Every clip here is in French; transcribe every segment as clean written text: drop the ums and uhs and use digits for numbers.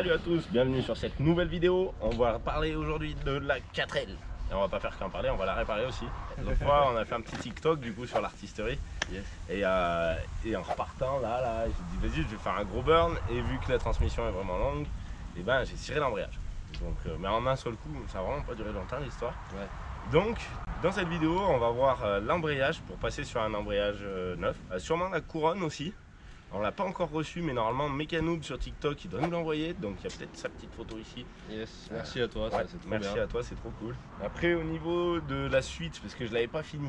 Salut à tous, bienvenue sur cette nouvelle vidéo. On va parler aujourd'hui de la 4L. Et on va pas faire qu'en parler, on va la réparer aussi. L'autre fois, on a fait un petit TikTok du coup sur l'artisterie. Yes. Et en repartant, là, j'ai dit vas-y, je vais faire un gros burn. Et vu que la transmission est vraiment longue, et ben j'ai ciré l'embrayage. Donc, mais en un seul coup, ça a vraiment pas duré longtemps l'histoire. Ouais. Donc, dans cette vidéo, on va voir l'embrayage pour passer sur un embrayage neuf. Sûrement la couronne aussi. On l'a pas encore reçu, mais normalement Mécanoob sur TikTok il doit nous l'envoyer, donc il y a peut-être sa petite photo ici. Yes, merci à toi, ouais, c'est trop merci bien. à toi, c'est trop cool. Après au niveau de la suite, parce que je l'avais pas fini,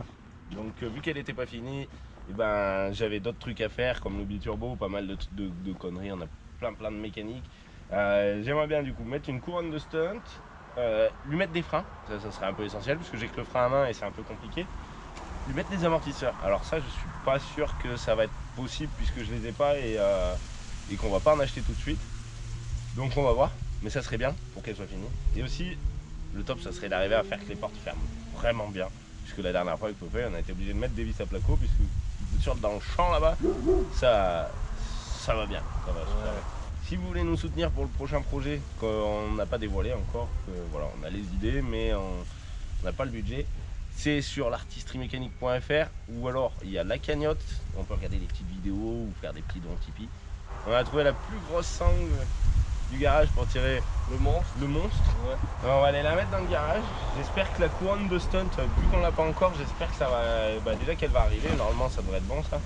donc vu qu'elle était pas finie, et ben j'avais d'autres trucs à faire comme le biturbo, pas mal de conneries, on a plein de mécanique. J'aimerais bien du coup mettre une couronne de stunt, lui mettre des freins, ça serait un peu essentiel parce que j'ai que le frein à main et c'est un peu compliqué. Lui mettre des amortisseurs. Alors ça, je suis pas sûr que ça va être possible puisque je les ai pas et qu'on va pas en acheter tout de suite. Donc on va voir, mais ça serait bien pour qu'elle soit finie. Et aussi, le top, ça serait d'arriver à faire que les portes ferment vraiment bien. Puisque la dernière fois avec Popeye, on a été obligé de mettre des vis à placo puisque dans le champ là-bas, ça va bien. Ça va super bien. Si vous voulez nous soutenir pour le prochain projet, qu'on n'a pas dévoilé encore, voilà, on a les idées, mais on n'a pas le budget. C'est sur l'artisteriemécanique.fr ou alors il y a la cagnotte, on peut regarder des petites vidéos ou faire des petits dons Tipeee. On a trouvé la plus grosse sangle du garage pour tirer le monstre. Ouais. Alors on va aller la mettre dans le garage. J'espère que la couronne de stunt, vu qu'on l'a pas encore, j'espère que ça va, déjà qu'elle va arriver, normalement ça devrait être bon ça.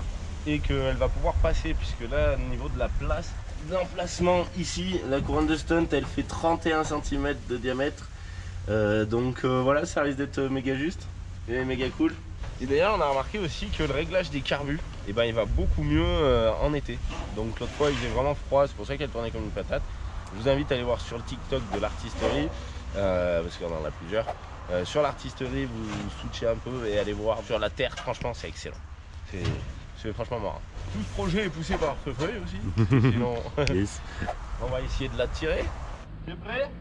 Et qu'elle va pouvoir passer puisque là au niveau de la place, d'emplacement ici, la couronne de stunt elle fait 31 cm de diamètre. Voilà, ça risque d'être méga juste. Et méga cool. Et d'ailleurs on a remarqué aussi que le réglage des carbus il va beaucoup mieux en été. Donc l'autre fois il faisait vraiment froid, c'est pour ça qu'elle tournait comme une patate. Je vous invite à aller voir sur le TikTok de l'artisterie parce qu'on en a plusieurs. Sur l'artisterie vous switchez un peu et allez voir sur la terre, franchement c'est excellent. C'est franchement marrant. Tout ce projet est poussé par Feuille aussi. Sinon yes. On va essayer de la tirer. T'es prêt?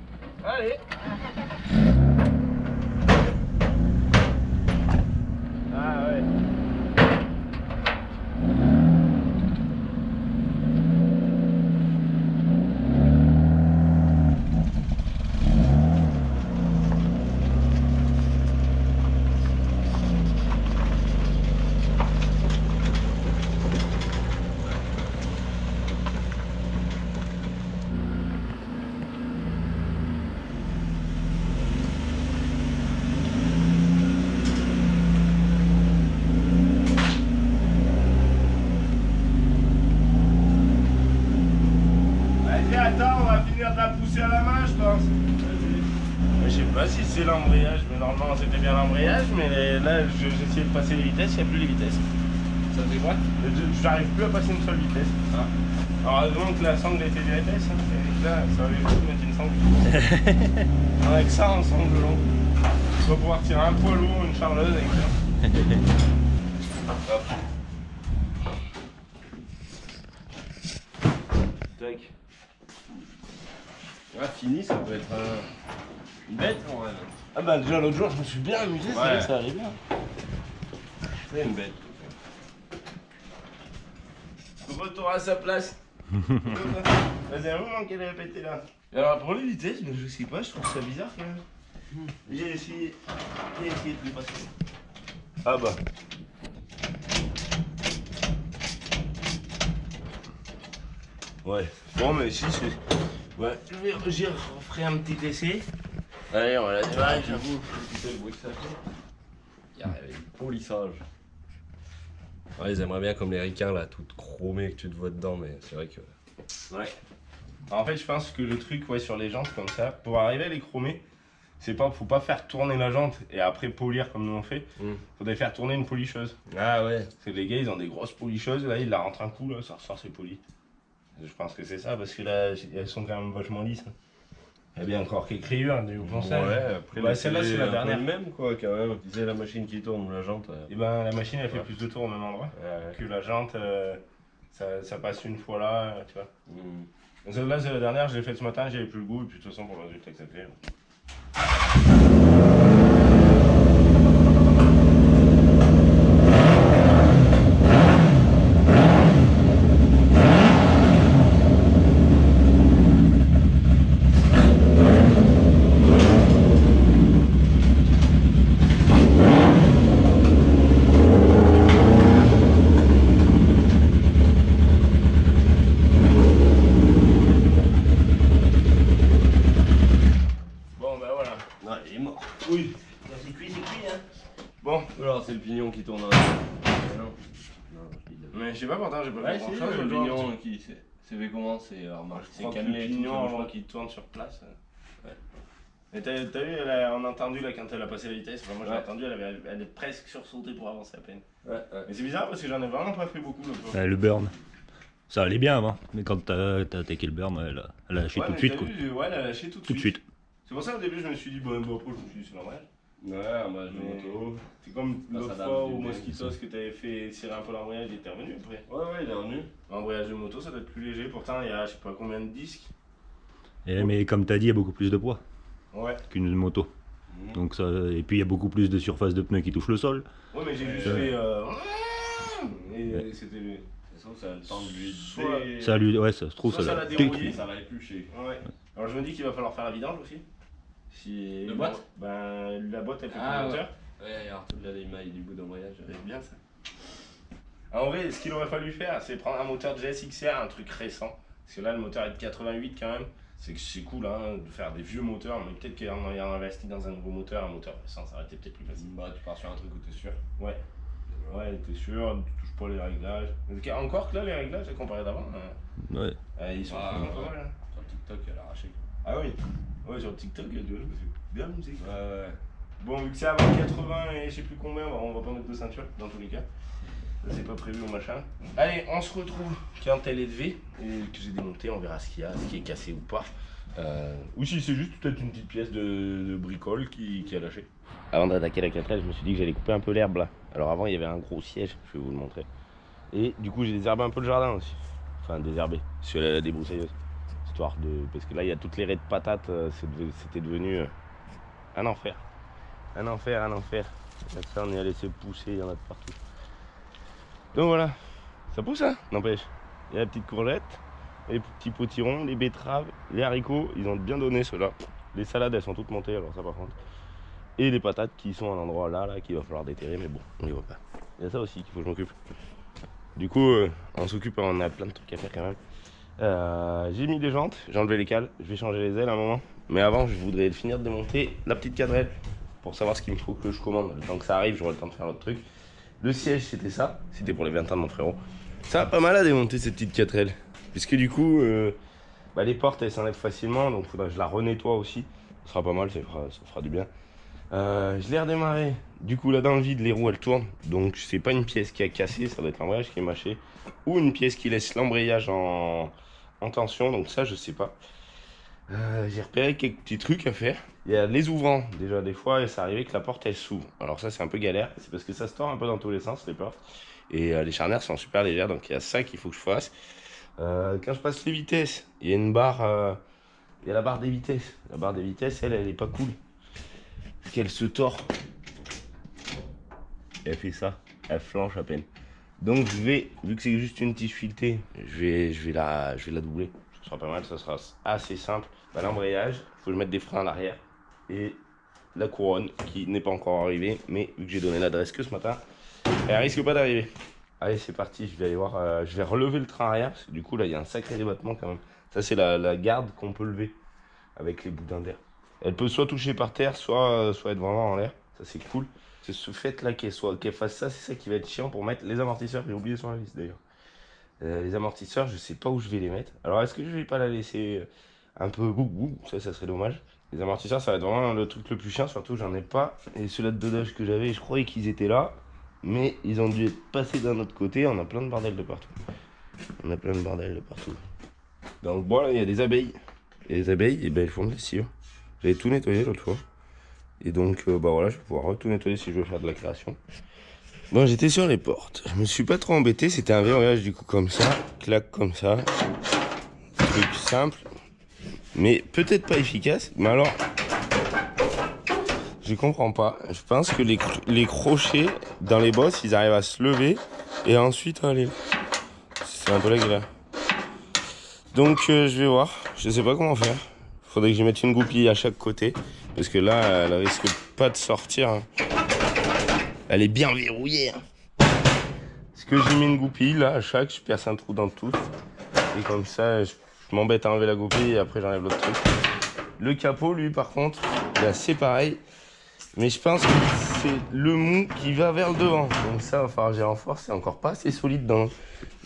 Allez. Ah ouais. Attends, on va finir de la pousser à la main, je pense. Je sais pas si c'est l'embrayage, mais normalement c'était bien l'embrayage, mais là j'essayais de passer les vitesses, il n'y a plus les vitesses. Ça fait quoi? J'arrive plus à passer une seule vitesse. Ah. Alors heureusement que la sangle était bien épaisse, hein. Là ça avait juste mettre une sangle. Avec ça, en sangle long. On va pouvoir tirer un poids lourd, une charleuse avec ça. Hop. Tac. Ah, fini, ça peut être une bête quand même. Ah bah déjà l'autre jour je me suis bien amusé, c'est vrai que ça allait bien. C'est une bête. Retour à sa place. Vas-y, un moment qu'elle avait pété là. Et alors pour les vitesses, mais je sais pas, je trouve ça bizarre quand même. J'ai essayé de lui passer. Ah bah. Ouais, bon mais si c'est... Ouais, j'y referai un petit essai. Allez, on va la démarrer, j'avoue. Le bruit que ça fait. Il y a du polissage. Ouais, ils aimeraient bien comme les ricains là, tout chromé que tu te vois dedans, mais c'est vrai que... Ouais. En fait, je pense que le truc sur les jantes comme ça, pour arriver à les chromer, faut pas faire tourner la jante et après polir comme nous on fait. Faudrait faire tourner une policheuse. Ah ouais. Parce que les gars, ils ont des grosses policheuses, là, ils la rentrent un coup, là, ça ressort, c'est poli. Je pense que c'est ça, parce que là, elles sont quand même vachement lisses. Il y a bien encore quelques rayures du ponçage. Ouais, après celle-là, c'est la dernière. Même quoi, quand même. Tu disais la machine qui tourne ou la jante. Et ben la machine, elle fait plus de tours au même endroit. Que la jante, ça passe une fois là, tu vois. Donc celle-là, c'est la dernière, je l'ai faite ce matin, j'avais plus le goût, et puis de toute façon, pour le résultat que ça fait. qui tourne. Non. Mais je sais pas, pourtant, j'ai pas Ouais, vu c'est grand-chose. le pignon qui c'est fait comment? C'est cannelé, le pignon avant qu'il tourne sur place. Ouais. Et t'as vu, on a entendu là quand elle a passé la vitesse, enfin, moi j'ai entendu, elle est presque sursauté pour avancer à peine. Ouais. Mais c'est bizarre parce que j'en ai vraiment pas fait beaucoup l'autre fois. Le burn. Ça allait bien avant, mais quand t'as attaqué le burn, elle a lâché tout de suite. Quoi. Ouais, elle a lâché tout de suite. C'est pour ça au début je me suis dit, bon, je me suis dit c'est normal. Ouais, moi je moto. C'est comme l'autre fois au Mosquitos que t'avais fait tirer un peu l'embrayage, il était revenu après. Ouais, il est revenu. L'embrayage de moto ça doit être plus léger, pourtant il y a je sais pas combien de disques. Mais comme t'as dit, il y a beaucoup plus de poids qu'une moto. Mmh. Donc ça, et puis il y a beaucoup plus de surface de pneus qui touche le sol. Ouais, mais j'ai juste fait. Et c'était. De toute façon, ça a le temps de lui. Ça lui, ouais, ça se trouve, ça l'a dérouillé. Ça va éplucher. Ouais. Alors je me dis qu'il va falloir faire la vidange aussi. Si... De boîte? Ben la boîte elle fait plus de moteur. Ouais, alors toute la maille du bout d'embrayage. C'est bien ça. En vrai, ce qu'il aurait fallu faire, c'est prendre un moteur de GSXR, un truc récent. Parce que là, le moteur est de 88 quand même. C'est cool hein, de faire des vieux moteurs, mais peut-être qu'en ayant investi dans un nouveau moteur, un moteur récent, ça aurait été peut-être plus facile. Bah, tu pars sur un truc où t'es sûr. Ouais. Ouais, t'es sûr, tu touches pas les réglages. Encore que là, les réglages, comparé d'avant, Ouais. Ils sont pas mal. Hein. Sur TikTok, elle a arraché. Ah oui. Ouais, sur TikTok, je me suis bien musique. Ouais. Bon, vu que c'est avant 80 et je sais plus combien, on va pas mettre de ceinture dans tous les cas. Ça, c'est pas prévu au machin. Allez, on se retrouve quand elle est levée et que j'ai démonté, on verra ce qu'il y a, ce qui est cassé ou pas. Ou si c'est juste peut-être une petite pièce de bricole qui a lâché. Avant d'attaquer la 4L, je me suis dit que j'allais couper un peu l'herbe là. Alors avant, il y avait un gros siège, je vais vous le montrer. Et du coup, j'ai désherbé un peu le jardin aussi. Enfin, désherbé, sur la débroussailleuse. Histoire de. Parce que là, il y a toutes les raies de patates, c'était devenu un enfer. Un enfer. Là, ça, on y a laissé pousser, il y en a de partout. Donc voilà, ça pousse hein, n'empêche. Il y a la petite courgette, les petits potirons, les betteraves, les haricots, ils ont bien donné ceux-là. Les salades, elles sont toutes montées, alors ça par contre. Et les patates qui sont à un endroit là qu'il va falloir déterrer, mais bon, on y voit pas. Il y a ça aussi qu'il faut que je m'occupe. Du coup, on s'occupe, on a plein de trucs à faire quand même. J'ai mis des jantes, j'ai enlevé les cales, je vais changer les ailes à un moment. Mais avant, je voudrais finir de démonter la petite cadrelle pour savoir ce qu'il me faut que je commande. Le temps que ça arrive, j'aurai le temps de faire l'autre truc. Le siège, c'était ça, c'était pour les 20 ans de mon frérot. Ça va pas mal à démonter cette petite 4L. Puisque du coup, les portes elles s'enlèvent facilement, donc il faudra que je la renettoie aussi. Ça sera pas mal, ça fera du bien. Je l'ai redémarré. Du coup, là dans le vide, les roues elles tournent. Donc c'est pas une pièce qui a cassé, ça doit être l'embrayage qui est mâché. Ou une pièce qui laisse l'embrayage en tension, donc ça je sais pas. J'ai repéré quelques petits trucs à faire. Il y a les ouvrants, déjà des fois, et ça arrivait que la porte elle s'ouvre. Alors ça c'est un peu galère, c'est parce que ça se tord un peu dans tous les sens les portes. Et les charnières sont super légères, donc il y a ça qu'il faut que je fasse. Quand je passe les vitesses, il y a une barre, il y a la barre des vitesses. La barre des vitesses, elle est pas cool. Parce qu'elle se tord. Elle fait ça, elle flanche à peine. Donc je vais, vu que c'est juste une tige filetée, je vais la doubler. Ce sera pas mal, ça sera assez simple. L'embrayage, il faut que je mette des freins à l'arrière. Et la couronne qui n'est pas encore arrivée, mais vu que j'ai donné l'adresse que ce matin, elle risque pas d'arriver. Allez, c'est parti, je vais aller voir, je vais relever le train arrière, parce que du coup là il y a un sacré débattement quand même. Ça c'est la garde qu'on peut lever avec les boudins d'air. Elle peut soit toucher par terre, soit être vraiment en l'air, ça c'est cool. C'est ce fait là qu'elle fasse ça, c'est ça qui va être chiant pour mettre les amortisseurs, j'ai oublié sur la liste d'ailleurs. Les amortisseurs, je sais pas où je vais les mettre. Alors est-ce que je vais pas la laisser un peu ça serait dommage. Les amortisseurs ça va être vraiment le truc le plus chiant, surtout j'en ai pas. Et ceux-là de dodage que j'avais, je croyais qu'ils étaient là. Mais ils ont dû être passés d'un autre côté, on a plein de bordel de partout. Dans le bois là, il y a des abeilles. Et les abeilles, et ben, elles font de la cire. J'avais tout nettoyé l'autre fois. Et donc voilà, je vais pouvoir tout nettoyer si je veux faire de la création. Bon, j'étais sur les portes. Je me suis pas trop embêté, c'était un verrouillage du coup comme ça, clac comme ça. Truc simple. Mais peut-être pas efficace. Mais alors, je comprends pas. Je pense que les crochets dans les bosses, ils arrivent à se lever et ensuite aller. C'est un peu la galère. Donc je vais voir. Je sais pas comment faire. Faudrait que j'y mette une goupille à chaque côté. Parce que là, elle risque pas de sortir. Elle est bien verrouillée. Est-ce que j'ai mis une goupille là à chaque, je perce un trou dans tout. Et comme ça, je m'embête à enlever la goupille et après j'enlève l'autre truc. Le capot, lui, par contre, il est assez pareil. Mais je pense que c'est le mou qui va vers le devant. Donc ça, il va falloir gérer en force. C'est encore pas assez solide dans...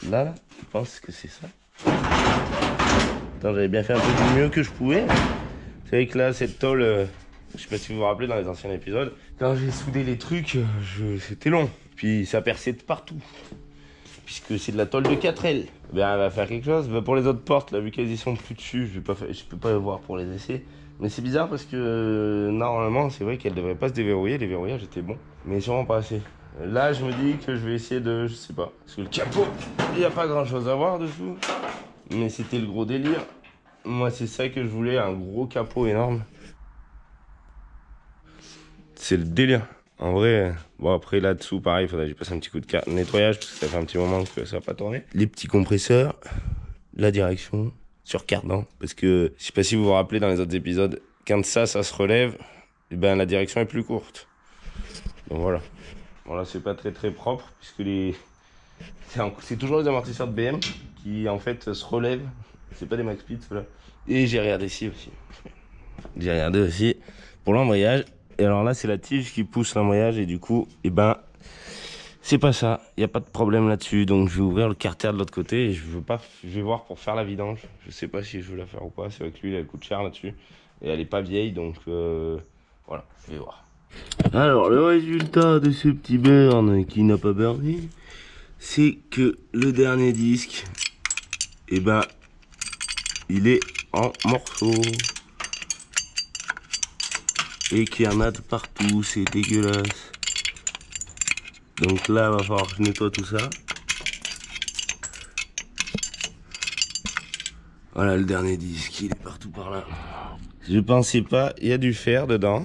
Là, je pense que c'est ça. Attends, j'avais bien fait un peu du mieux que je pouvais. C'est vrai que là, cette tôle... je sais pas si vous vous rappelez dans les anciens épisodes. Quand j'ai soudé les trucs, c'était long. Puis ça perçait de partout. Puisque c'est de la tôle de 4L. Ben, elle va faire quelque chose. Ben, pour les autres portes, là, vu qu'elles y sont plus dessus, je peux pas les voir pour les essais. Mais c'est bizarre parce que normalement, c'est vrai qu'elles devraient pas se déverrouiller. Les verrouillages étaient bons, mais sûrement pas assez. Là, je me dis que je vais essayer de... Je sais pas. Parce que le capot, il n'y a pas grand chose à voir dessous. Mais c'était le gros délire. Moi, c'est ça que je voulais, un gros capot énorme. C'est le délire. En vrai, bon après là-dessous, pareil, il faudrait que je passe un petit coup de nettoyage parce que ça fait un petit moment que ça n'a pas tourné. Les petits compresseurs, la direction, sur cardan. Parce que, je sais pas si vous vous rappelez dans les autres épisodes, quand ça se relève, et ben la direction est plus courte. Donc voilà. Bon là, c'est pas très propre puisque c'est toujours les amortisseurs de BM qui en fait se relèvent. C'est pas des max speed ceux-là. Et j'ai regardé ici aussi. J'ai regardé aussi pour l'embrayage. Et alors là, c'est la tige qui pousse l'embrayage et du coup, eh ben, c'est pas ça. Il n'y a pas de problème là-dessus. Donc, je vais ouvrir le carter de l'autre côté et je vais voir pour faire la vidange. Je sais pas si je veux la faire ou pas. C'est vrai que l'huile, elle coûte cher là-dessus. Et elle est pas vieille, donc voilà, je vais voir. Alors, le résultat de ce petit burn qui n'a pas burné, c'est que le dernier disque, eh ben, il est en morceaux. Et qu'il y en a de partout, c'est dégueulasse. Donc là, il va falloir que je nettoie tout ça. Voilà le dernier disque, il est partout par là. Je pensais pas, il y a du fer dedans.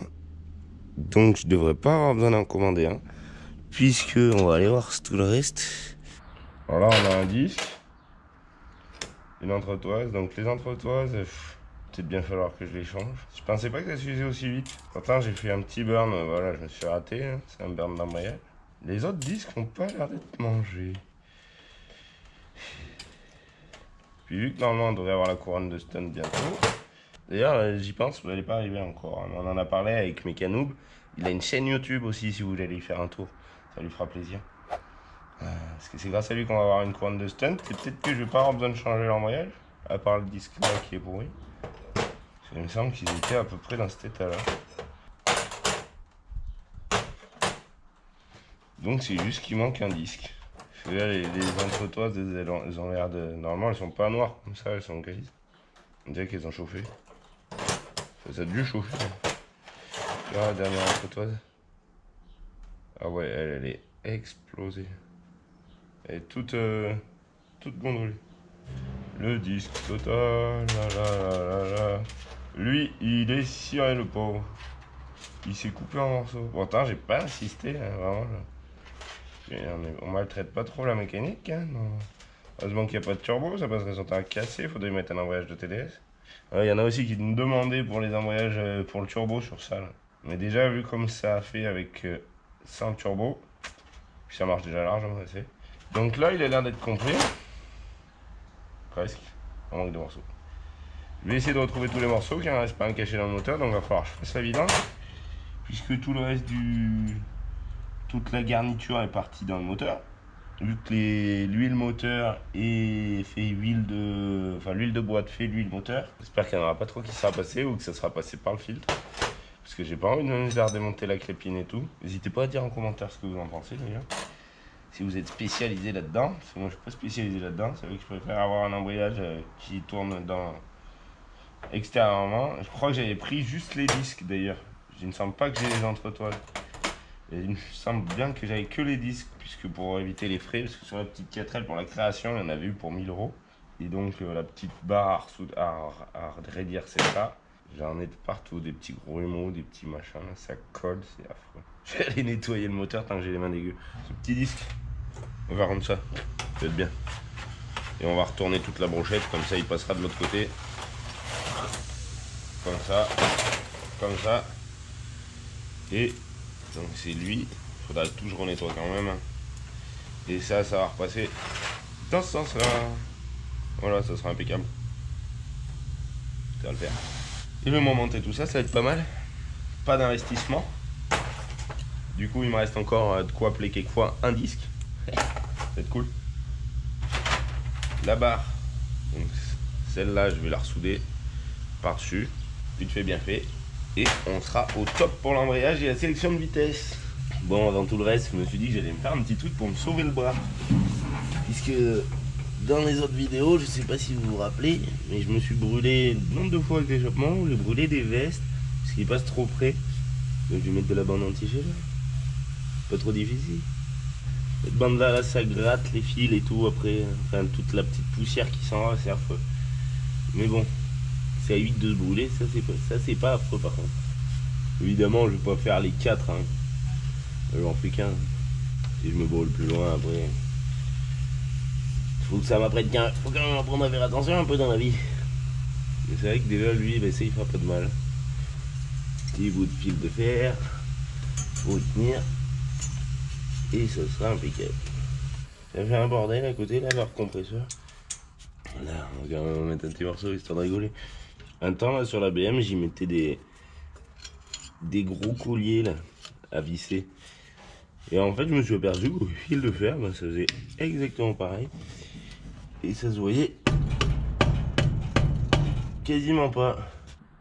Donc je devrais pas avoir besoin d'en commander un. Puisque on va aller voir tout le reste. Alors là, on a un disque. Une entretoise. Donc les entretoises... peut-être bien falloir que je les change. Je pensais pas que ça s'usait aussi vite. Pourtant j'ai fait un petit burn, voilà, je me suis raté, hein. C'est un burn d'embrayage. Les autres disques n'ont pas l'air d'être mangés. Puis vu que normalement on devrait avoir la couronne de stun bientôt. D'ailleurs j'y pense, mais elle n'est pas arrivée encore. On en a parlé avec Mekanoub. Il a une chaîne YouTube aussi si vous voulez aller y faire un tour. Ça lui fera plaisir. Parce que c'est grâce à lui qu'on va avoir une couronne de stun. Et peut-être que je vais pas avoir besoin de changer l'embrayage. À part le disque là qui est pourri. Il me semble qu'ils étaient à peu près dans cet état-là. Donc c'est juste qu'il manque un disque. Là, les entretoises, elles ont l'air de... Normalement, elles sont pas noires comme ça, elles sont grises. On dirait qu'elles ont chauffé. Ça a dû chauffer. Là, la dernière entretoise. Ah ouais, elle est explosée. Elle est toute gondolée. Le disque total, là. Lui, il est ciré le pauvre. Il s'est coupé en morceaux. Pourtant, j'ai pas insisté, hein, vraiment. On maltraite pas trop la mécanique, hein, non. Heureusement qu'il n'y a pas de turbo, ça passerait son temps à casser. Faudrait mettre un embrayage de TDS. Il y en a aussi qui nous demandaient pour les embrayages pour le turbo sur ça. Là. Mais déjà, vu comme ça a fait avec sans turbo, puis ça marche déjà largement assez. Donc là, il a l'air d'être complet. Presque. On manque de morceaux. Je vais essayer de retrouver tous les morceaux, qu'il n'y en reste pas un caché dans le moteur, donc il va falloir que je fasse la vidange. Puisque tout le reste toute la garniture est partie dans le moteur. Vu que l'huile moteur est fait l'huile de boîte fait l'huile moteur. J'espère qu'il n'y en aura pas trop qui sera passé ou que ça sera passé par le filtre. Parce que j'ai pas envie de me faire démonter la crépine et tout. N'hésitez pas à dire en commentaire ce que vous en pensez d'ailleurs. Si vous êtes spécialisé là-dedans, parce que moi je suis pas spécialisé là-dedans, c'est vrai que je préfère avoir un embrayage qui tourne extérieurement. Je crois que j'avais pris juste les disques d'ailleurs. Il ne semble pas que j'ai les entretoiles. Et il me semble bien que j'avais que les disques, puisque pour éviter les frais, parce que sur la petite 4L pour la création, il y en avait eu pour 1000 €. Et donc la petite barre à raidir, c'est ça. J'en ai de partout, des petits grumeaux, des petits machins, ça colle, c'est affreux. Je vais aller nettoyer le moteur tant que j'ai les mains dégueu. Ce petit disque, on va rendre ça, ça va être bien. Et on va retourner toute la brochette, comme ça il passera de l'autre côté. Comme ça. Et donc c'est lui, il faudra tout que je renettoie quand même. Et ça va repasser dans ce sens-là. Voilà, ça sera impeccable. Ça va le faire. Et je vais m'en monter tout ça, ça va être pas mal. Pas d'investissement. Du coup, il me reste encore de quoi appeler quelquefois un disque. Ça va être cool. La barre, donc celle-là, je vais la ressouder par-dessus. Vite fait, bien fait. Et on sera au top pour l'embrayage et la sélection de vitesse. Bon, avant tout le reste, je me suis dit que j'allais me faire un petit truc pour me sauver le bras. Puisque dans les autres vidéos, je sais pas si vous vous rappelez, mais je me suis brûlé nombre de fois avec l'échappement. J'ai brûlé des vestes, parce qu'ils passent trop près. Donc je vais mettre de la bande anti-gel. Pas trop difficile. Cette bande là, ça gratte les fils et tout après. Enfin, toute la petite poussière qui s'en va, c'est affreux. Mais bon, c'est à 8 de se brûler, ça c'est pas affreux par contre. Évidemment, je vais pas faire les 4. Hein. J'en fais qu'un. Si je me brûle plus loin après. Faut que ça m'apprête qu'un. Faut quand même apprendre à faire attention un peu dans la vie. Mais c'est vrai que déjà lui, bah, ça il fera pas de mal. Petit bout de fil de fer. Faut tenir. Et ça sera impeccable. Ça fait un bordel à côté là, leur compresseur. Là, on va quand même mettre un petit morceau histoire de rigoler. Un temps là sur la BM, j'y mettais des gros colliers là à visser. Et en fait, je me suis aperçu qu'au fil de fer, bah, ça faisait exactement pareil. Et ça se voyait quasiment pas.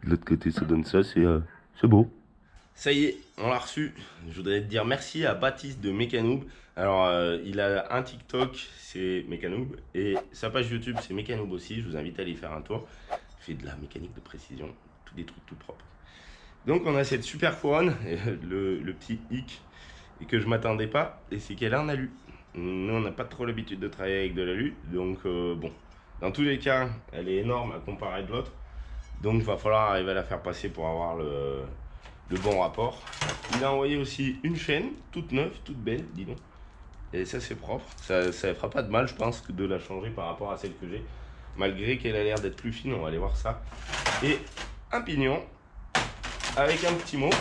De l'autre côté, ça donne ça, c'est beau. Ça y est, on l'a reçu. Je voudrais te dire merci à Baptiste de Mécanoob. Alors, il a un TikTok, c'est Mécanoob, et sa page YouTube, c'est Mécanoob aussi. Je vous invite à aller faire un tour. Il fait de la mécanique de précision, des trucs tout propres. Donc, on a cette super couronne, le petit hic, et que je m'attendais pas, et c'est qu'elle a un alu. Nous, on n'a pas trop l'habitude de travailler avec de l'alu, donc bon. Dans tous les cas, elle est énorme à comparer de l'autre. Donc, il va falloir arriver à la faire passer pour avoir le bon rapport. Il a envoyé aussi une chaîne toute neuve, toute belle, dis donc. Et ça c'est propre, ça ne fera pas de mal je pense que de la changer par rapport à celle que j'ai. Malgré qu'elle a l'air d'être plus fine, on va aller voir ça. Et un pignon avec un petit mot.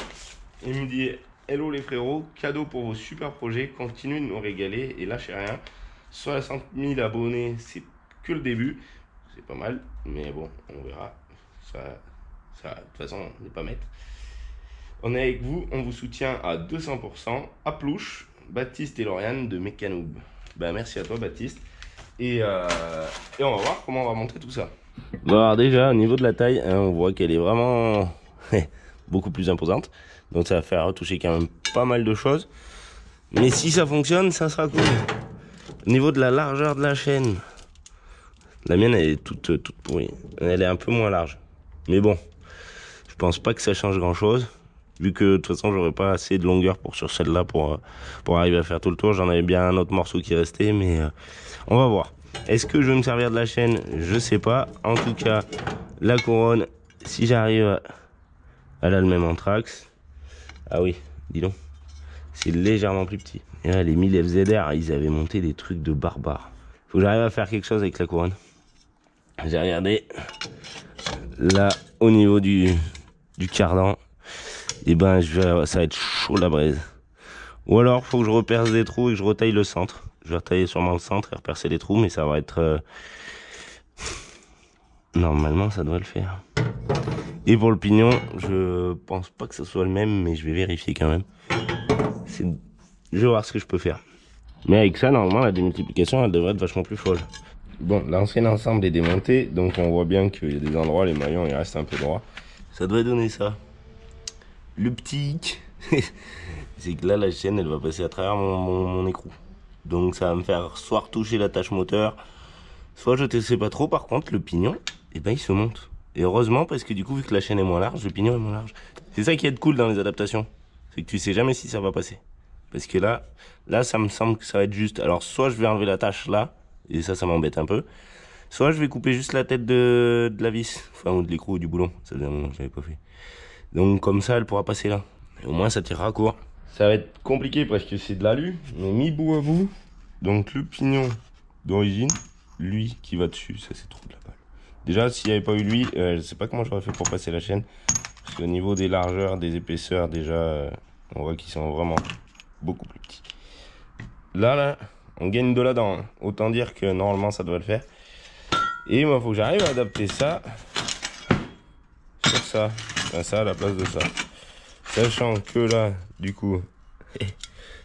Il me dit hello les frérots, cadeau pour vos super projets, continuez de nous régaler et lâchez rien. 60 000 abonnés, c'est que le début. C'est pas mal, mais bon, on verra. Ça de toute façon, on n'est pas maître. On est avec vous, on vous soutient à 200%. À Plouche, Baptiste et Lauriane de Mécanoob. Ben, merci à toi Baptiste. Et on va voir comment on va montrer tout ça. Bon alors déjà au niveau de la taille, hein, on voit qu'elle est vraiment beaucoup plus imposante. Donc ça va faire retoucher quand même pas mal de choses. Mais si ça fonctionne, ça sera cool. Au niveau de la largeur de la chaîne, la mienne elle est toute pourrie. Elle est un peu moins large. Mais bon, je pense pas que ça change grand chose. Vu que de toute façon j'aurais pas assez de longueur sur celle-là pour arriver à faire tout le tour. J'en avais bien un autre morceau qui restait, mais on va voir. Est-ce que je vais me servir de la chaîne? Je sais pas. En tout cas, la couronne, si j'arrive à la même anthrax. Ah oui, dis donc. C'est légèrement plus petit. Et là, les 1000 FZR, ils avaient monté des trucs de barbares. Faut que j'arrive à faire quelque chose avec la couronne. J'ai regardé. Là, au niveau du cardan. Et ben ça va être chaud la braise. Ou alors faut que je reperce des trous et que je retaille le centre. Je vais retailler sûrement le centre et repercer les trous, mais ça va être normalement ça doit le faire. Et pour le pignon, je pense pas que ce soit le même, mais je vais vérifier quand même. Je vais voir ce que je peux faire. Mais avec ça, normalement la démultiplication elle devrait être vachement plus folle. Bon, l'ancien ensemble est démonté, donc on voit bien qu'il y a des endroits, les maillons ils restent un peu droits. Ça devrait donner ça. Le petit hic, c'est que là la chaîne elle va passer à travers mon écrou. Donc ça va me faire soit retoucher l'attache moteur, soit je ne sais pas trop. Par contre le pignon, et ben il se monte. Et heureusement parce que du coup vu que la chaîne est moins large, le pignon est moins large. C'est ça qui est cool dans les adaptations. C'est que tu sais jamais si ça va passer. Parce que là ça me semble que ça va être juste. Alors soit je vais enlever l'attache là, et ça m'embête un peu. Soit je vais couper juste la tête de la vis, enfin ou de l'écrou ou du boulon. Ça faisait un moment que je l'avais pas fait. Donc comme ça elle pourra passer là. Et au moins ça tirera court. Ça va être compliqué parce que c'est de l'alu, mais mis bout à bout. Donc le pignon d'origine, lui qui va dessus, ça c'est trop de la balle. Déjà s'il n'y avait pas eu lui, je sais pas comment j'aurais fait pour passer la chaîne. Parce qu'au niveau des largeurs, des épaisseurs déjà, on voit qu'ils sont vraiment beaucoup plus petits. Là, on gagne de là-dedans. Hein. Autant dire que normalement ça doit le faire. Et moi il faut que j'arrive à adapter ça sur ça. Ça à la place de ça. Sachant que là, du coup,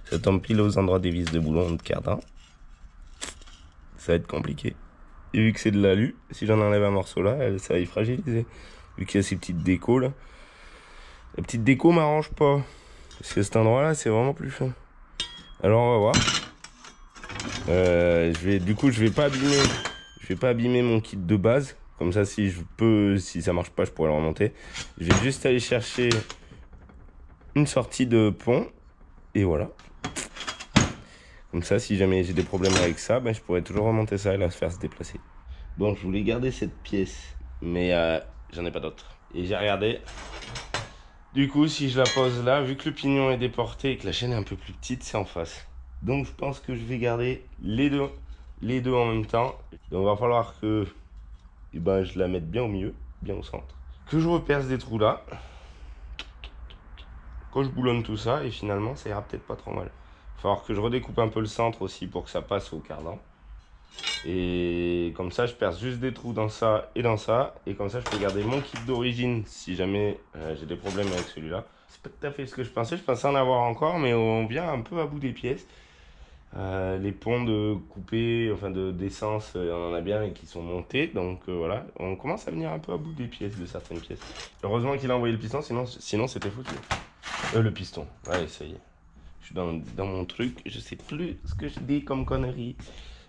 Ça tombe pile aux endroits des vis de boulon de cardan. Ça va être compliqué. Et vu que c'est de l'alu, si j'en enlève un morceau là, ça va y fragiliser. Vu qu'il y a ces petites décos là. La petite déco m'arrange pas. Parce que cet endroit là, c'est vraiment plus fin. Alors on va voir. Du coup, je vais pas abîmer mon kit de base. Comme ça, si ça marche pas, je pourrais le remonter. Je vais juste aller chercher une sortie de pont. Et voilà. Comme ça, si jamais j'ai des problèmes avec ça, ben, je pourrais toujours remonter ça et la faire se déplacer. Bon, je voulais garder cette pièce, mais j'en ai pas d'autre. Et j'ai regardé. Du coup, si je la pose là, vu que le pignon est déporté et que la chaîne est un peu plus petite, c'est en face. Donc, je pense que je vais garder les deux en même temps. Donc, il va falloir que je la mette bien au milieu, bien au centre. Que je reperce des trous là. Quand je boulonne tout ça, et finalement, ça ira peut-être pas trop mal. Il va falloir que je redécoupe un peu le centre aussi pour que ça passe au cardan. Et comme ça, je perce juste des trous dans ça. Et comme ça, je peux garder mon kit d'origine si jamais j'ai des problèmes avec celui-là. C'est pas tout à fait ce que je pensais. Je pensais en avoir encore, mais on vient un peu à bout des pièces. Les ponts de coupé, enfin d'essence, on en a bien et qui sont montés. Donc voilà, on commence à venir un peu à bout des pièces, de certaines pièces. Heureusement qu'il a envoyé le piston, sinon c'était foutu. Le piston, ouais, ça y est. Je suis dans mon truc, je sais plus ce que je dis comme connerie.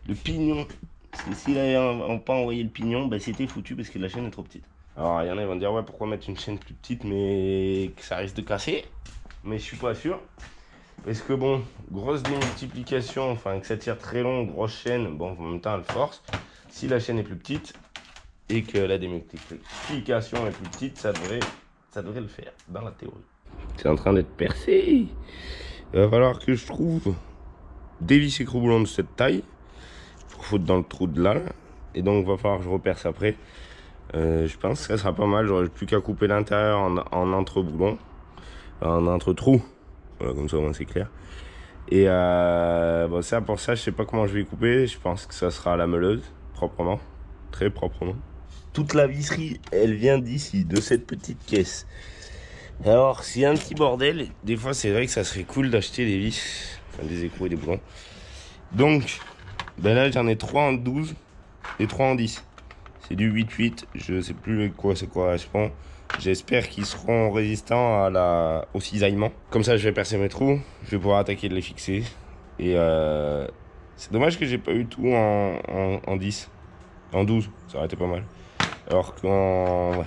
Le pignon, parce que s'il avait pas envoyé le pignon, ben c'était foutu parce que la chaîne est trop petite. Alors il y en a qui vont dire ouais, pourquoi mettre une chaîne plus petite mais que ça risque de casser. Mais je suis pas sûr. Parce que bon, grosse démultiplication, enfin que ça tire très long, grosse chaîne, bon en même temps elle force. Si la chaîne est plus petite et que la démultiplication est plus petite, ça devrait le faire dans la théorie. C'est en train d'être percé. Il va falloir que je trouve des vis écrou-boulons de cette taille pour foutre dans le trou de là. Et donc il va falloir que je reperce après. Je pense que ça sera pas mal. J'aurai plus qu'à couper l'intérieur en entre-boulons, en entre-trous. Voilà, comme ça au moins c'est clair. Et bon, ça, pour ça, je sais pas comment je vais couper. Je pense que ça sera à la meuleuse, proprement, très proprement. Toute la visserie, elle vient d'ici, de cette petite caisse. Alors, s'il y a un petit bordel, des fois c'est vrai que ça serait cool d'acheter des vis, enfin des écrous et des boulons. Donc, ben là j'en ai 3 en 12 et 3 en 10. C'est du 8-8, je sais plus avec quoi ça correspond. J'espère qu'ils seront résistants au cisaillement. Comme ça, je vais percer mes trous, je vais pouvoir attaquer de les fixer. Et c'est dommage que j'ai pas eu tout en 10. En 12, ça aurait été pas mal. Alors qu'en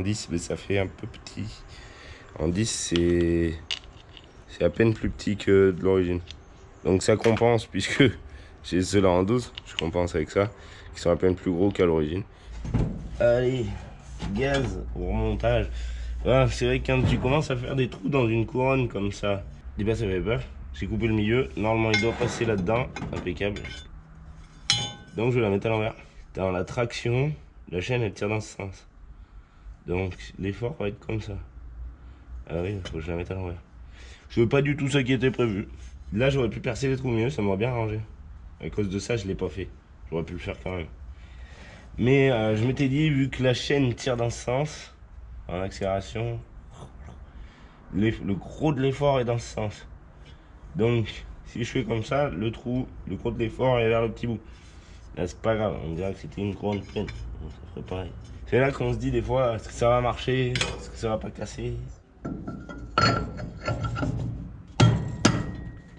10, ben, ça fait un peu petit. En 10, c'est à peine plus petit que de l'origine. Donc ça compense, puisque j'ai ceux-là en 12, je compense avec ça, qui sont à peine plus gros qu'à l'origine. Allez, gaz au remontage. Ah, c'est vrai que quand tu commences à faire des trous dans une couronne comme ça, dis pas ça fait peur. J'ai coupé le milieu, normalement il doit passer là-dedans, impeccable. Donc je vais la mettre à l'envers. Dans la traction, la chaîne elle tire dans ce sens. Donc l'effort va être comme ça. Ah oui, il faut que je la mette à l'envers. Je veux pas du tout ça qui était prévu. Là j'aurais pu percer les trous mieux, ça m'aurait bien arrangé. À cause de ça je l'ai pas fait. J'aurais pu le faire quand même. Mais je m'étais dit, vu que la chaîne tire dans ce sens, en accélération, le gros de l'effort est dans ce sens. Donc, si je fais comme ça, le gros de l'effort est vers le petit bout. Là, c'est pas grave, on dirait que c'était une couronne pleine. Donc, ça ferait pareil. C'est là qu'on se dit des fois, est-ce que ça va marcher? Est-ce que ça va pas casser?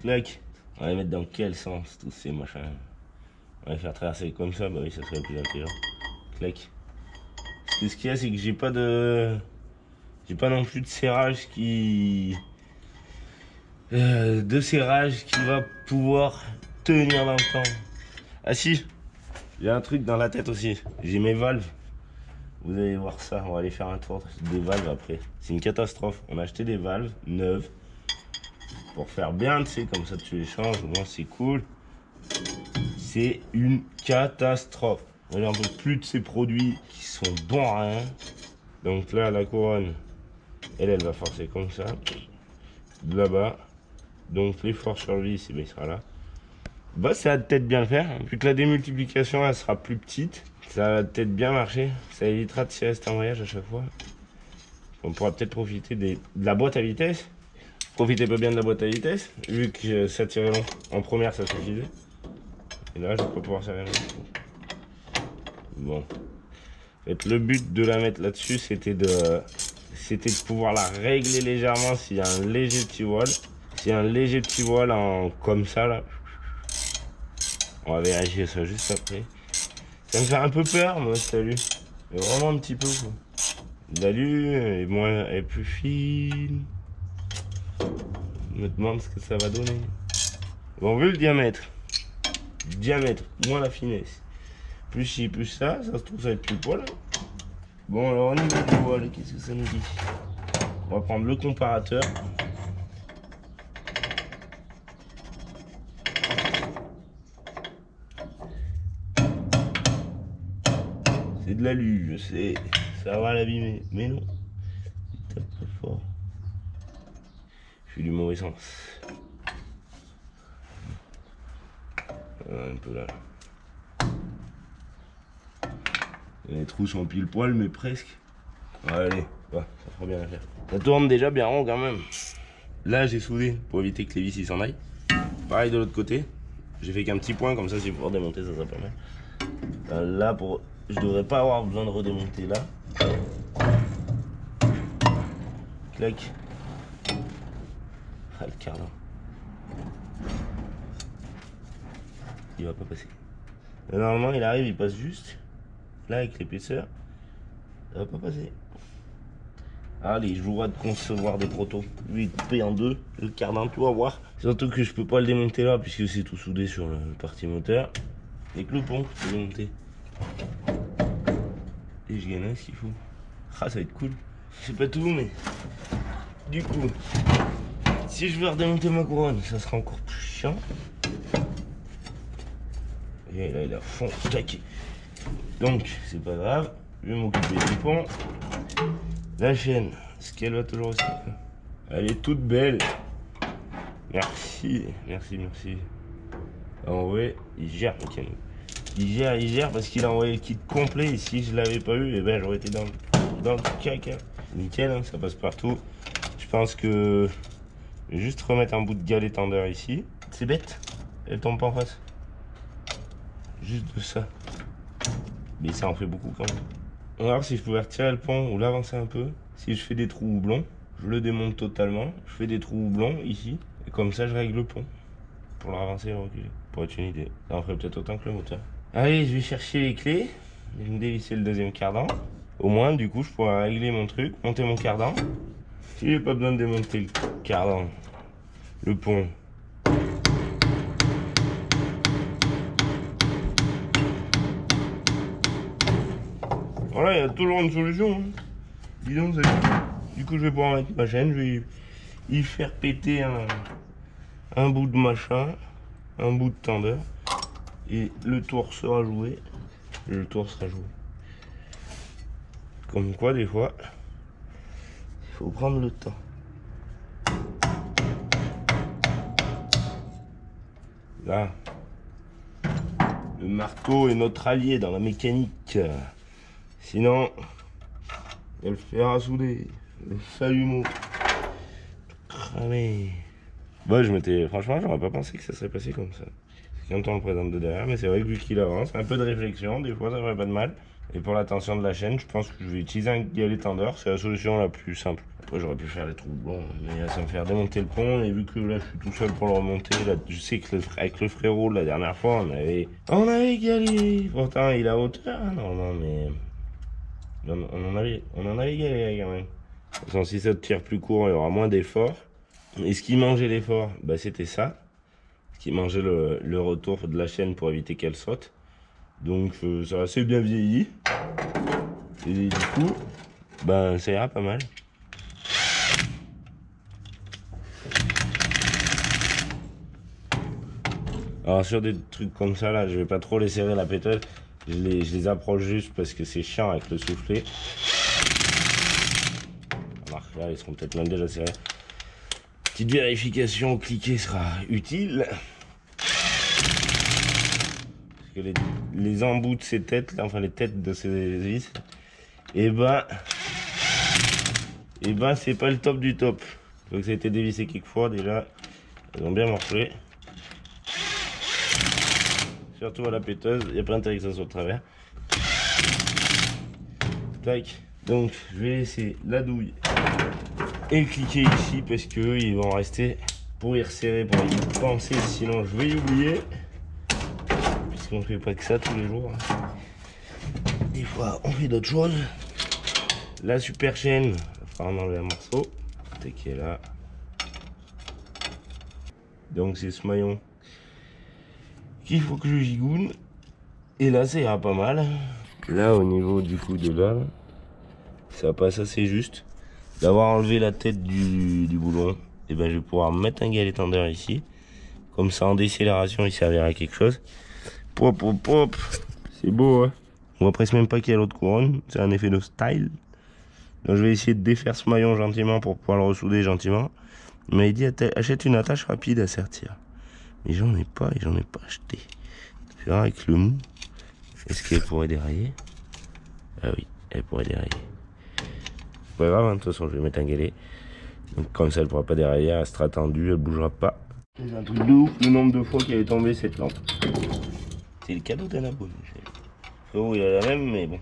Clac. On va les mettre dans quel sens, tous ces machins? On va les faire traverser comme ça, bah oui, ça serait plus intelligent. Clac. Parce que ce qu'il y a, c'est que j'ai pas non plus de serrage qui va pouvoir tenir dans le temps. Ah si, j'ai un truc dans la tête aussi. J'ai mes valves. Vous allez voir ça, on va aller faire un tour des valves après. C'est une catastrophe. On a acheté des valves neuves pour faire bien, tu sais, comme ça tu les changes. Moi, c'est cool. C'est une catastrophe. J'en peux plus de ces produits qui sont bons à rien. Donc là, la couronne, elle va forcer comme ça. De là-bas. Donc l'effort sur le vis, il sera là. Bah, ça va peut-être bien le faire. Vu que la démultiplication, elle sera plus petite, ça va peut-être bien marcher. Ça évitera de s'y rester en voyage à chaque fois. On pourra peut-être profiter de la boîte à vitesse Profitez pas bien de la boîte à vitesse, vu que ça tirait long. En première, ça suffisait. Et là, je vais pas pouvoir serrer long. Bon. En fait, le but de la mettre là-dessus, c'était de pouvoir la régler légèrement s'il y a un léger petit voile. S'il y a un léger petit voile comme ça, là. On va vérifier ça juste après. Ça me fait un peu peur, moi, cette alu. Mais vraiment un petit peu, quoi. L'alu est plus fine. Je me demande ce que ça va donner. Bon, vu le diamètre, moins la finesse. Plus ci, plus ça se trouve, ça va être plus poil. Bon, alors au niveau du voile, qu'est-ce que ça nous dit? On va prendre le comparateur. C'est de l'alu, je sais, ça va l'abîmer, mais non, il tape très fort. Je suis du mauvais sens. Un peu là. Les trous sont pile poil, mais presque. Allez, bah, ça fera bien l'affaire. Ça tourne déjà bien rond quand même. Là, j'ai soudé pour éviter que les vis s'en aillent. Pareil de l'autre côté. J'ai fait qu'un petit point, comme ça, si pour démonter, ça serait pas mal. Là, je devrais pas avoir besoin de redémonter là. Clac. Ah, le cardan. Il va pas passer. Normalement, il arrive, il passe juste. Là, avec l'épaisseur, ça va pas passer. Allez, je vous vois de concevoir des protos. Lui, il est coupé en deux. Le cardan, tu vas voir. Surtout que je peux pas le démonter là, puisque c'est tout soudé sur le partie moteur. Et que le pont, je peux démonter. Et je gagne ce qu'il faut. Ah, ça va être cool. C'est pas tout, mais du coup, si je veux redémonter ma couronne, ça sera encore plus chiant. Et là, il est à fond taqué. Donc, c'est pas grave. Je vais m'occuper du pont. La chaîne, est-ce qu'elle va toujours aussi? Elle est toute belle. Merci, merci, merci. En vrai, il gère le canot. Il gère parce qu'il a envoyé le kit complet. Et si je l'avais pas eu, eh ben, j'aurais été dans le caca. Nickel, hein, ça passe partout. Je pense que je vais juste remettre un bout de galet tendeur ici. C'est bête, elle tombe pas en face. Juste de ça. Mais ça en fait beaucoup quand même. On va voir si je pouvais retirer le pont ou l'avancer un peu. Si je fais des trous houblons, je le démonte totalement. Je fais des trous houblons ici. Et comme ça, je règle le pont. Pour le ravancer et le reculer. Pour être une idée. Ça en ferait peut-être autant que le moteur. Allez, je vais chercher les clés. Je vais me dévisser le deuxième cardan. Au moins, du coup, je pourrais régler mon truc, monter mon cardan. Si j'ai pas besoin de démonter le cardan, le pont. Voilà, il y a toujours une solution. Hein. Dis donc, du coup, je vais pouvoir mettre ma chaîne. Je vais y faire péter un bout de machin, un bout de tendeur. Et le tour sera joué. Le tour sera joué. Comme quoi, des fois, il faut prendre le temps. Là, le marteau est notre allié dans la mécanique. Sinon, il y a le fer à souder, le chalumeau, cramé. Bah, franchement, j'aurais pas pensé que ça serait passé comme ça. Quand on le présente de derrière, mais c'est vrai que vu qu'il avance, un peu de réflexion, des fois ça ferait pas de mal. Et pour la tension de la chaîne, je pense que je vais utiliser un galet tendeur, c'est la solution la plus simple. Après j'aurais pu faire les trous blancs, mais ça me fait démonter le pont, et vu que là je suis tout seul pour le remonter, là, je sais que avec le frérot la dernière fois on avait galé. Pourtant il a hauteur, hein, non mais on en avait galé quand même. De toute façon, si ça te tire plus court, il y aura moins d'efforts. Et ce qui mangeait l'effort, bah, c'était ça. Ce qui mangeait le retour de la chaîne pour éviter qu'elle saute. Donc ça a assez bien vieilli. Et du coup, bah, ça ira pas mal. Alors sur des trucs comme ça, là, je vais pas trop les serrer la pétale. Je les approche juste parce que c'est chiant avec le soufflet. Remarque, là, ils seront peut-être même déjà serrés. Petite vérification cliquée sera utile. Parce que les embouts de ces têtes, là, enfin les têtes de ces vis, et ben c'est pas le top du top. Donc ça a été dévissé quelques fois déjà. Ils ont bien morflé. Surtout à la péteuse, il n'y a pas intérêt que ça soit de travers. Tac. Donc je vais laisser la douille et cliquer ici parce que ils vont rester pour y resserrer, pour y penser, sinon je vais y oublier. Puisqu'on ne fait pas que ça tous les jours. Des fois on fait d'autres choses. La super chaîne, il va falloir enlever un morceau. Tac, qui est là. Donc c'est ce maillon qu'il faut que je gigoune. Et là ça ira pas mal. Là au niveau du coup de là, ça passe assez juste. D'avoir enlevé la tête du boulon, et ben je vais pouvoir mettre un galet tendeur ici. Comme ça en décélération il servira à quelque chose. Pop pop pop. C'est beau hein. On voit presque même pas qu'il y a l'autre couronne. C'est un effet de style. Donc je vais essayer de défaire ce maillon gentiment pour pouvoir le ressouder gentiment. Il m'a dit achète une attache rapide à sertir. Mais j'en ai pas et j'en ai pas acheté. Tu verras avec le mou. Est-ce qu'elle pourrait dérailler? Ah oui, elle pourrait dérailler. Pas grave, hein, de toute façon je vais mettre un galet. Donc comme ça elle pourra pas dérailler, elle restera tendue, elle bougera pas. C'est un truc de ouf le nombre de fois qu'elle est tombée cette lampe. C'est le cadeau d'un abonné. Frérot il a la même mais bon.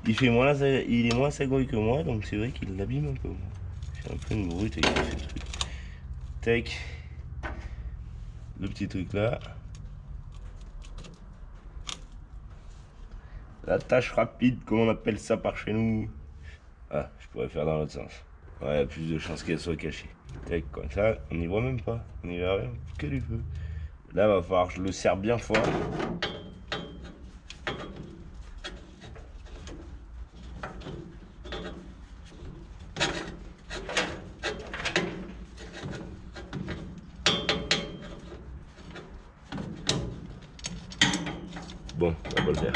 Il est moins sagouille que moi donc c'est vrai qu'il l'abîme un peu. C'est un peu une brute avec ce truc. Tac. Le petit truc là. La tâche rapide, comme on appelle ça par chez nous. Ah, je pourrais faire dans l'autre sens. Ouais, il y a plus de chances qu'elle soit cachée. Tac, comme ça, on n'y voit même pas. On n'y verra rien que du feu. Là, il va falloir que je le serre bien fort. Bon, ça va le faire.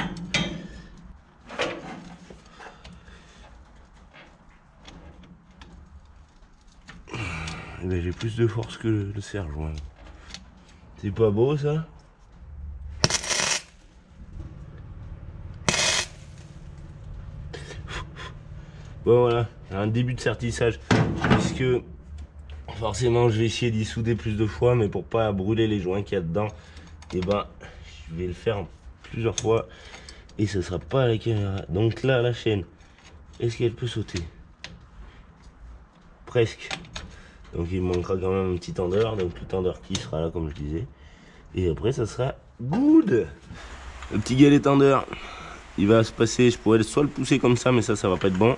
J'ai plus de force que le serre-joint. C'est pas beau ça? Bon voilà, un début de sertissage. Puisque forcément je vais essayer d'y souder plus de fois, mais pour pas brûler les joints qu'il y a dedans, et ben je vais le faire plusieurs fois et ce sera pas à la caméra. Donc là la chaîne, est-ce qu'elle peut sauter? Presque. Donc il me manquera quand même un petit tendeur, donc le tendeur qui sera là comme je disais. Et après ça sera good. Le petit galet tendeur, il va se passer, je pourrais soit le pousser comme ça, mais ça va pas être bon.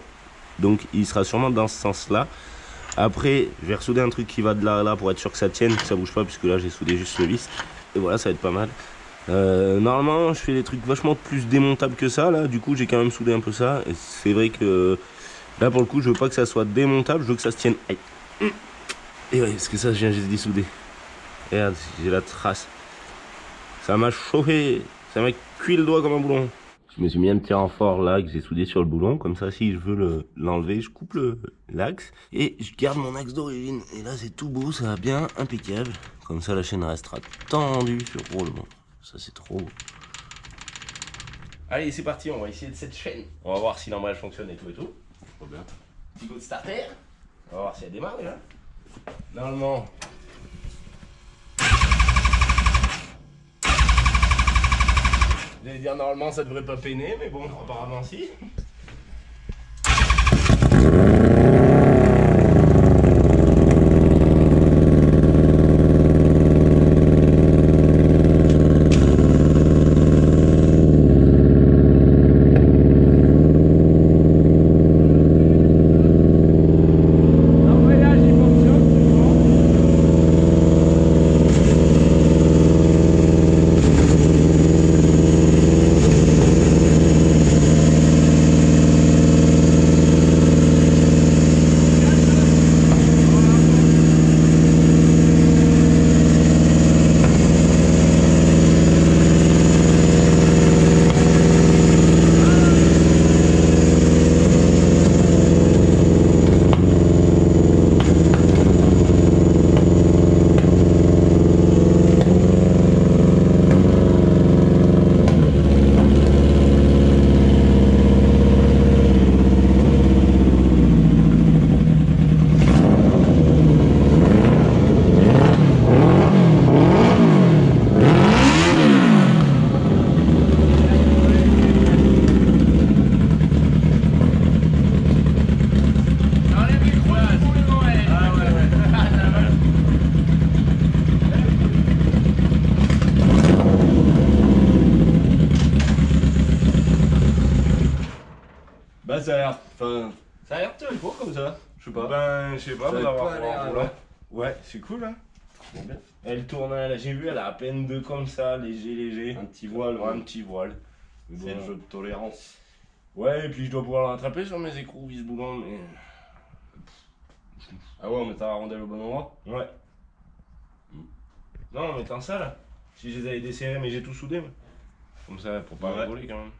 Donc il sera sûrement dans ce sens là. Après je vais ressouder un truc qui va de là à là pour être sûr que ça tienne, que ça bouge pas, puisque là j'ai soudé juste le vis. Et voilà, ça va être pas mal. Normalement je fais des trucs vachement plus démontables que ça là, du coup j'ai quand même soudé un peu ça. Et c'est vrai que là pour le coup je veux pas que ça soit démontable, je veux que ça se tienne. Aïe. Et ouais, parce que ça, je viens juste d'y souder. Regarde, j'ai la trace. Ça m'a chauffé. Ça m'a cuit le doigt comme un boulon. Je me suis mis un petit renfort là que j'ai soudé sur le boulon. Comme ça, si je veux l'enlever, je coupe l'axe. Et je garde mon axe d'origine. Et là, c'est tout beau, ça va bien, impeccable. Comme ça, la chaîne restera tendue sur le roulement. Ça, c'est trop beau. Allez, c'est parti, on va essayer de cette chaîne. On va voir si l'emballage fonctionne et tout et tout. Trop bien. Petit coup de starter. On va voir si elle démarre déjà. Normalement. J'allais dire normalement ça devrait pas peiner, mais bon, apparemment si. ça a l'air. Enfin, ça a l'air très beau comme ça. Je sais pas. Ben, je sais pas, Ça on a va pas voir. l'air, Ouais, ouais c'est cool, hein. Bon, bien. Elle tourne, là, j'ai vu, elle a à peine deux comme ça, léger. Un petit voile, Ouais, un petit voile. C'est le jeu de tolérance. Ouais, et puis je dois pouvoir la rattraper sur mes écrous vis-boulons, mais. Ah ouais, on met ta rondelle au bon endroit. Ouais. Non, en mettant ça là. Si je les avais desserrés, mais j'ai tout soudé, moi. Comme ça, pour pas Ouais. rigoler quand même.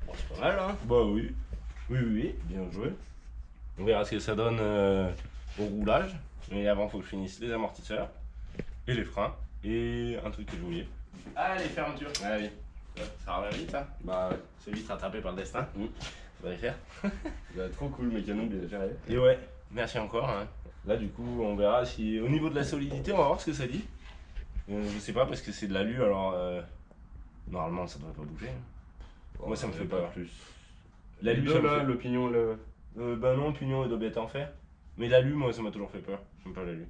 Bon, c'est pas mal, hein. Bah oui. Oui, oui, oui. Bien joué. On verra ce que ça donne au roulage. Mais avant, faut que je finisse les amortisseurs et les freins et un truc que j'ai oublié. Ah, les fermetures. Ah oui. Ça revient vite, hein. Bah ouais. C'est vite rattrapé par le destin. Mm. Ça va les faire. Bah, trop cool, mécano, bien géré. Et ouais, merci encore. Hein. Là, du coup, on verra si au niveau de la solidité, on va voir ce que ça dit. Je sais pas parce que c'est de l'alu, alors normalement ça devrait pas bouger. Moi, ça me fait peur. Plus. L'alu, L'alu, ça me là, fait- le pignon, le. Bah non, le pignon il doit bien être en fer. Mais l'alu, moi, ça m'a toujours fait peur. J'aime pas l'alu.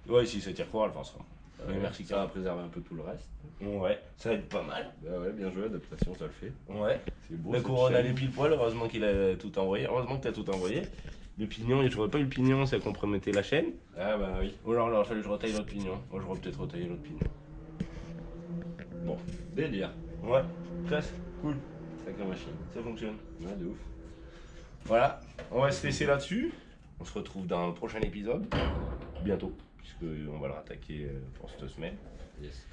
Ouais, si ça tire fort, elle passera. Mais merci, ça va préserver un peu tout le reste. Ouais, ça va être pas mal. Bah ouais, bien joué, adaptation, ça le fait. Ouais. C'est beau. La cette couronne, elle est chaîne. pile poil, heureusement qu'il a tout envoyé. Heureusement que t'as tout envoyé. Le pignon, j'aurais pas eu le pignon, ça compromettait la chaîne. Ah bah oui. Ou alors il aurait fallu que je retaille l'autre pignon. Moi, j'aurais peut-être retaillé l'autre pignon. Bon, délire. Ouais, classe, cool, Sacrée machine. ça fonctionne. Ouais, de ouf. Voilà, on va se laisser là-dessus. On se retrouve dans le prochain épisode, bientôt, puisqu'on va le rattaquer pour cette semaine. Yes.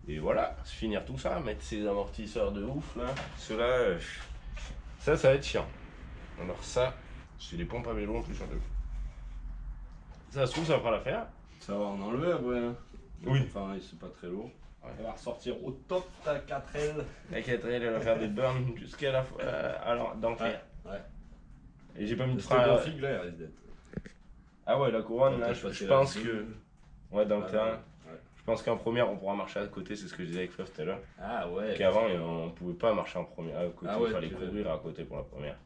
Et voilà, se finir tout ça, mettre ces amortisseurs de ouf là. Ceux-là, ça va être chiant. Alors ça, c'est des pompes à vélo en plus un peu. Ça se trouve, ça fera l'affaire. Ça va en enlever après. Hein. Oui. Enfin, c'est pas très lourd. Elle va ressortir au top ta 4L. La 4L, elle va faire des burns jusqu'à la fois, alors dans le fer. Ouais. Et j'ai pas mis de Le frein. step fig là, il risque d'être. Ah ouais, la couronne Quand là, t'as je passé pense la que. dessus. Ouais, dans le Ah, terrain. ouais. Je pense qu'en première, on pourra marcher à côté, c'est ce que je disais avec Fluff tout à l'heure. Ah ouais. Qu'avant, on pouvait pas marcher en première à côté, Ah ouais, il fallait tu courir à côté pour la première.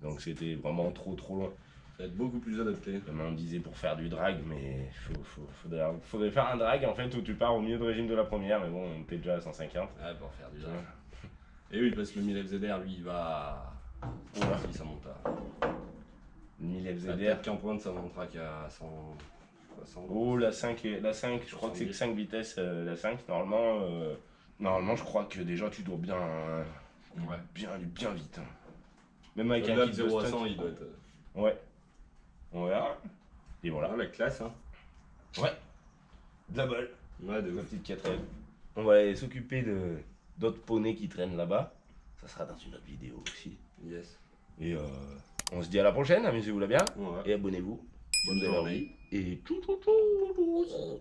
Donc c'était vraiment trop loin. Ça va être beaucoup plus adapté. On disait pour faire du drag, mais faudrait faire un drag en fait où tu pars au milieu de régime de la première, mais bon, on était déjà à 150. Ah, pour faire du drag. Et oui, parce que le 1000 FZR, lui, il va. Oula. Si ça monte à. Le 1000 La FZR. tête qu'en pointe, ça montera qu'à 100. 60. Oh, la 5, je crois que c'est que 5 vitesses, la 5, normalement, je crois que déjà tu dois bien, Ouais. bien vite. Hein. Même avec Là, un de kit 0 à de 100, stunt, il doit être. Ouais. On verra. Et voilà. Voilà, la classe, hein. Ouais. Double. Ouais, de La ouf. petite 4L. On va aller s'occuper d'autres poneys qui traînent là-bas. Ça sera dans une autre vidéo aussi. Yes. Et on se dit à la prochaine, amusez-vous là bien. Ouais. Et abonnez-vous. Bonne Si vous avez journée. envie. Et tchou tchou tchou.